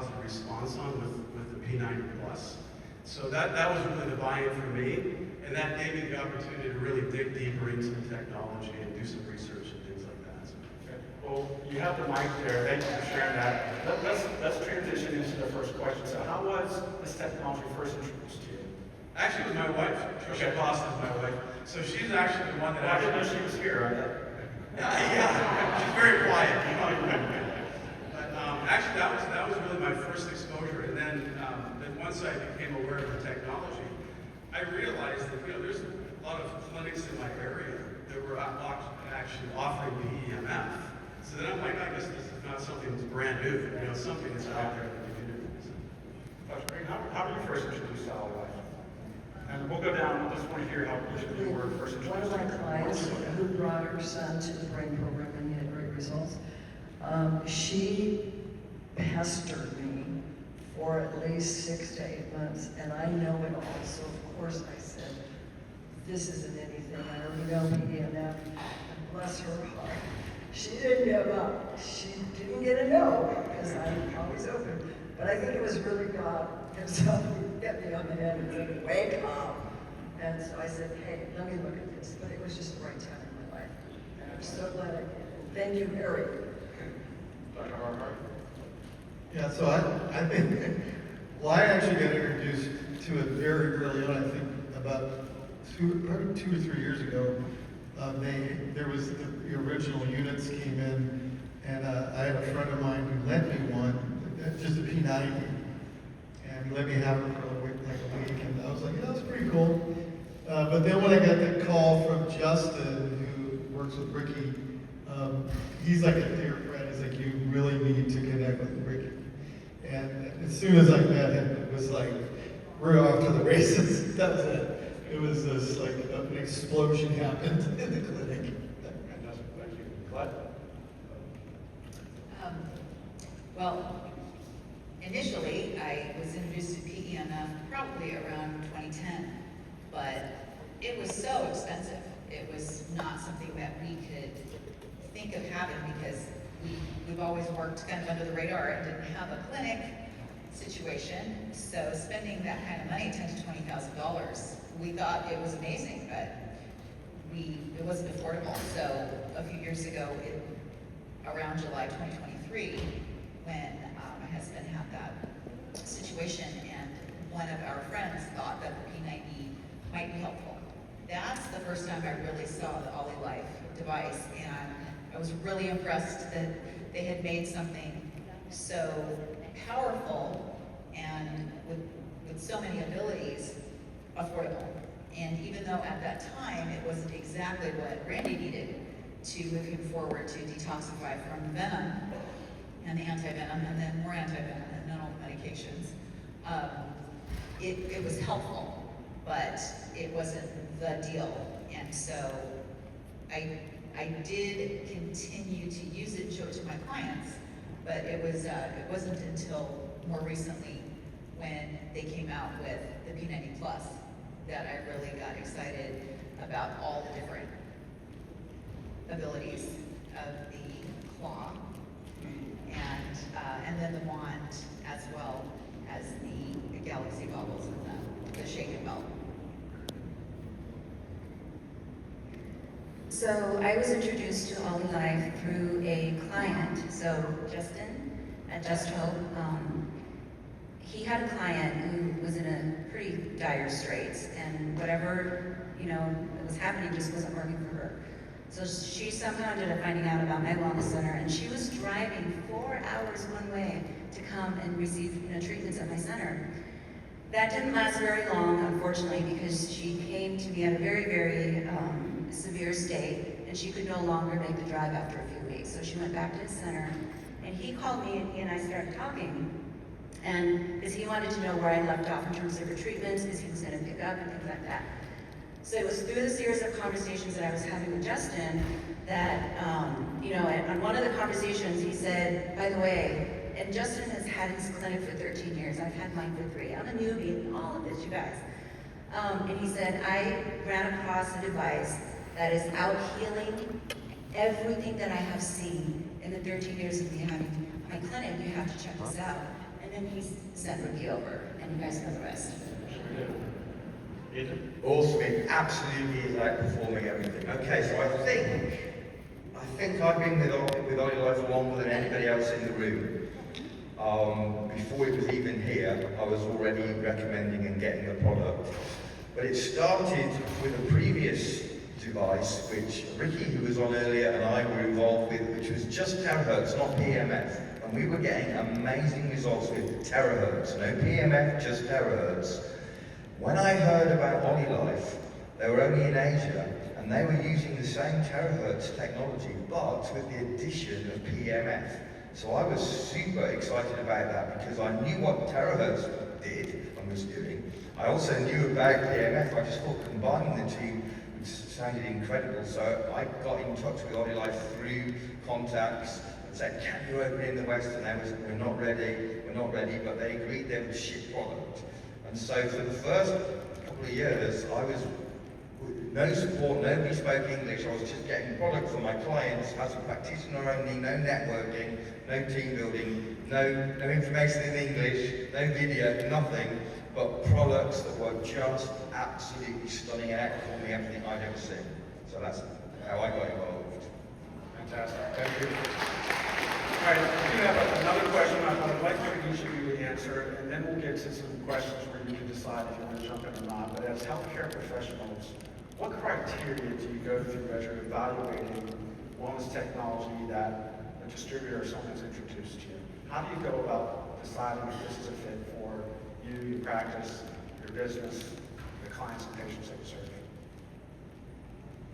positive response on with the P90 Plus. So that was really the buy-in for me, and that gave me the opportunity to really dig deeper into the technology and do some research and things like that. So. Okay. Well, you have the mic there. Thank you for sharing that. Let's transition into the first question. So how was this technology first introduced to you? Actually, it was my wife. Trisha Costa is my wife. So she's actually the one that I didn't know actually... she was here. Yeah, she's very quiet. But actually, that was really my first exposure. And then once I became aware of the technology, I realized that there's a lot of clinics in my area that were actually offering the EMF. So then I'm like, I guess this is not something that's brand new. Something that's out there in the community. Dr. Green, how were you first introduced to Owl Life? And we'll go down. I just want to hear how you were first One introduced. of my clients who brought her son to the brain program and he had great results, she pestered me for at least 6 to 8 months, and I know it all, so of course I said, this isn't anything, I already know EMF, and bless her heart. She didn't give up. She didn't get a no, because I'm always open. But I think it was really God himself who get me on the head and said, wake up. And so I said, hey, let me look at this. But it was just the right time in my life. And I'm so glad I did. Thank you, Harry. Dr. Harhart? Yeah, so I think, well, I actually got introduced to it very early on, I think about probably 2 or 3 years ago. There was the original units came in, and I had a friend of mine who lent me one, just a P90, and he let me have it for like a week, and I was like, yeah, that's pretty cool. But then when I got the call from Justin, who works with Ricky, he's like a dear friend. He's like, you really need to connect with Ricky. And as soon as I met him, it was like, we're off to the races. That was it. It was this like an explosion happened in the clinic. Thank you. Glad. Well, initially, I was introduced to PEMF probably around 2010, but it was so expensive. It was not something that we could think of having because we've always worked kind of under the radar and didn't have a clinic situation. So spending that kind of money, $10,000 to $20,000, we thought it was amazing, but it wasn't affordable. So a few years ago, around July 2023, when my husband had that situation, and one of our friends thought that the P90 might be helpful. That's the first time I really saw the Ollie Life device, and I was really impressed that they had made something so powerful and with so many abilities affordable. And even though at that time it wasn't exactly what Randy needed to move him forward to detoxify from venom and the anti-venom and then more anti-venom and then all the medications, it was helpful, but it wasn't the deal. And so I did continue to use it and show it to my clients, but it wasn't until more recently when they came out with the P90 Plus that I really got excited about all the different abilities of the claw and then the wand, as well as the galaxy goggles and the shaken belt. So I was introduced to Ollie Life through a client. So Justin at Just Hope, he had a client who was in a pretty dire straits, and whatever was happening just wasn't working for her. So she somehow ended up finding out about my wellness center, and she was driving 4 hours one way to come and receive treatments at my center. That didn't last very long, unfortunately, because she came to me at a very, very severe state, and she could no longer make the drive after a few weeks. So she went back to his center, and he called me, and he and I started talking. And because he wanted to know where I left off in terms of her treatments, because he was going to pick up and things like that. So it was through the series of conversations that I was having with Justin that, on one of the conversations he said, by the way, and Justin has had his clinic for 13 years, I've had mine for 3. I'm a newbie in all of this, you guys. And he said, I ran across a device that is out healing everything that I have seen in the 13 years of me having my clinic. You have to check this out. And then he sent Ricky over, and you guys know the rest. Ethan? Awesome, it absolutely is outperforming everything. Okay, so I think I've been with Ollie Life longer than anybody else in the room. Before it was even here, I was already recommending and getting the product. But it started with a previous device, which Ricky, who was on earlier, and I were involved with, which was just terahertz, not PMF. And we were getting amazing results with terahertz, no PMF, just terahertz. When I heard about Ollie Life, they were only in Asia, and they were using the same terahertz technology, but with the addition of PMF. So I was super excited about that because I knew what terahertz did and was doing. I also knew about PMF. I just thought combining the two sounded incredible. So I got in touch with Ollie Life through contacts and said, can you open in the West? And they was, we're not ready, but they agreed they would ship product. And so for the first couple of years, I was with no support, nobody spoke English. I was just getting product from my clients as a practitioner only, no networking, no team building, no information in English, no video, nothing, but products that were just absolutely stunning and outperforming everything I'd ever seen. So that's how I got involved. Fantastic, thank you. All right, I do have another question I'd like for each of you to answer, and then we'll get to some questions where you can decide if you want to jump in or not. But as healthcare professionals, what criteria do you go through as you're evaluating wellness technology that a distributor or someone has introduced to you? How do you go about deciding if this is a fit for you, your practice, your business, the clients and patients that you serve?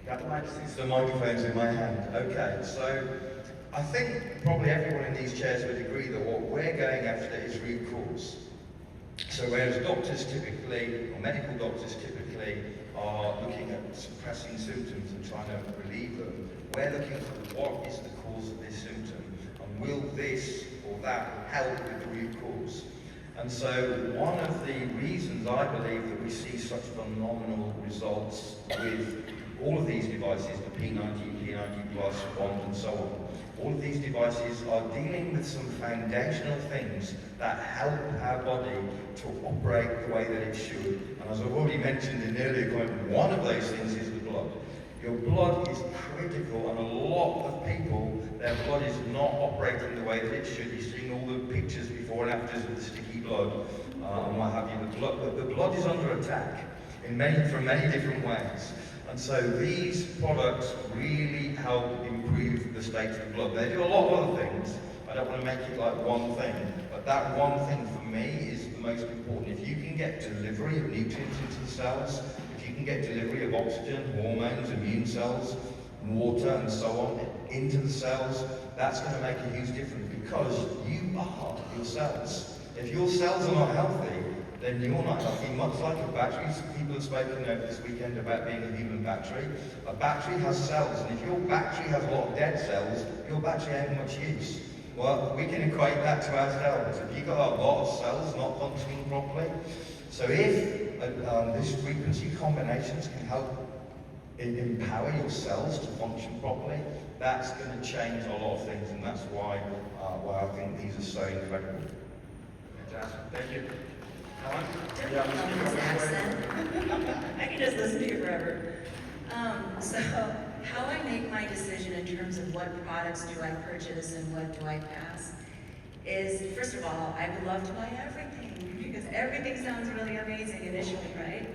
You got the mic? The microphone's in my hand. Okay, so I think probably everyone in these chairs would agree that what we're going after is root cause. So whereas doctors typically, or medical doctors typically, are looking at suppressing symptoms and trying to relieve them, we're looking for what is the cause of this symptom, and will this or that help with the root cause? And so one of the reasons I believe that we see such phenomenal results with all of these devices, the P90, P90 Plus, Wand, and so on, all of these devices are dealing with some foundational things that help our body to operate the way that it should. And as I've already mentioned in the earlier comment, one of those things is the blood. Your blood is critical, and a lot of people, their blood is not operating the way that it should. You're seeing all the pictures before and afters of the sticky blood and what have you. The blood is under attack from many different ways. And so these products really help improve the state of the blood. They do a lot of other things. I don't want to make it like one thing, but that one thing for me is the most important. If you can get delivery of nutrients into the cells, if you can get delivery of oxygen, hormones, immune cells, water and so on into the cells, that's going to make a huge difference because you are your cells. If your cells are not healthy, then you're not healthy, much like a battery. People have spoken over this weekend about being a human battery. A battery has cells, and if your battery has a lot of dead cells, your battery ain't much use. Well, we can equate that to ourselves. If you've got a lot of cells not functioning properly, so if these frequency combinations can help empower your cells to function properly, that's going to change a lot of things, and that's why I think these are so incredible. Fantastic, thank you. Helen? Don't Yeah, love Mr. this Governor. accent. I can just listen to you forever. So how I make my decision in terms of what products do I purchase and what do I pass is, first of all, I would love to buy everything because everything sounds really amazing initially, right?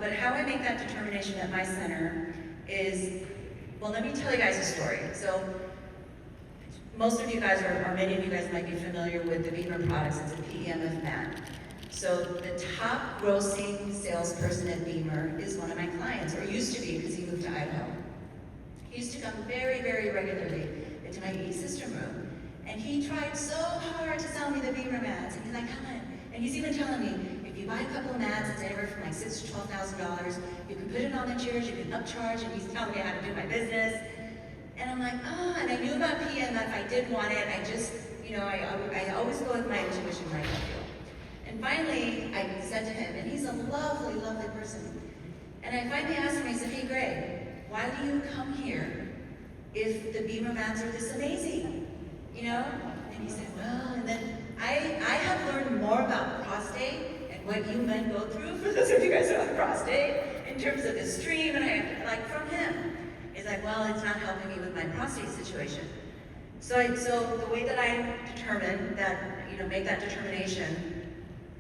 But how I make that determination at my center is, well, let me tell you guys a story. So most of you guys, or many of you guys might be familiar with the Beamer products. It's a PEMF mat. So the top grossing salesperson at Beamer is one of my clients, or used to be because he moved to Idaho. He used to come very, very regularly into my E-System room. And he tried so hard to sell me the Beamer mats. And he's like, come on. And he's even telling me, if you buy a couple of mats, it's anywhere from like $6,000 to $12,000. You can put it on the chairs, you can upcharge, and he's telling me how to do my business. And I'm like, and I knew about PMF, I did want it, I just, I always go with my intuition, my gut feel. And finally, I said to him, and he's a lovely, lovely person. And I finally asked him, I said, hey Greg, why do you come here if the Beamer mats are this amazing? And he said, well, and then I about prostate and what you men go through, for those of you guys who have prostate, in terms of the stream, and I, like from him, it's like, well, it's not helping me with my prostate situation. So the way that I determine that, make that determination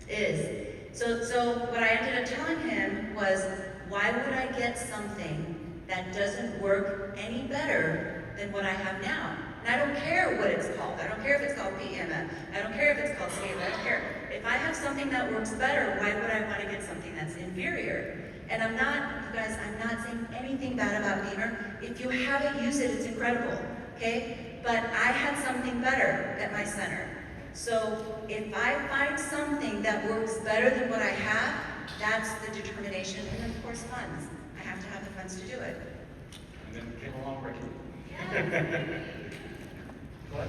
is, so what I ended up telling him was, why would I get something that doesn't work any better than what I have now? And I don't care what it's called. I don't care if it's called PEMF. I don't care if it's called SCALE. I don't care. If I have something that works better, why would I want to get something that's inferior? And I'm not saying anything bad about Beamer. If you haven't used it, it's incredible, okay? But I had something better at my center. So if I find something that works better than what I have, that's the determination. And of course, funds. I have to have the funds to do it. And then came along Ricky. What?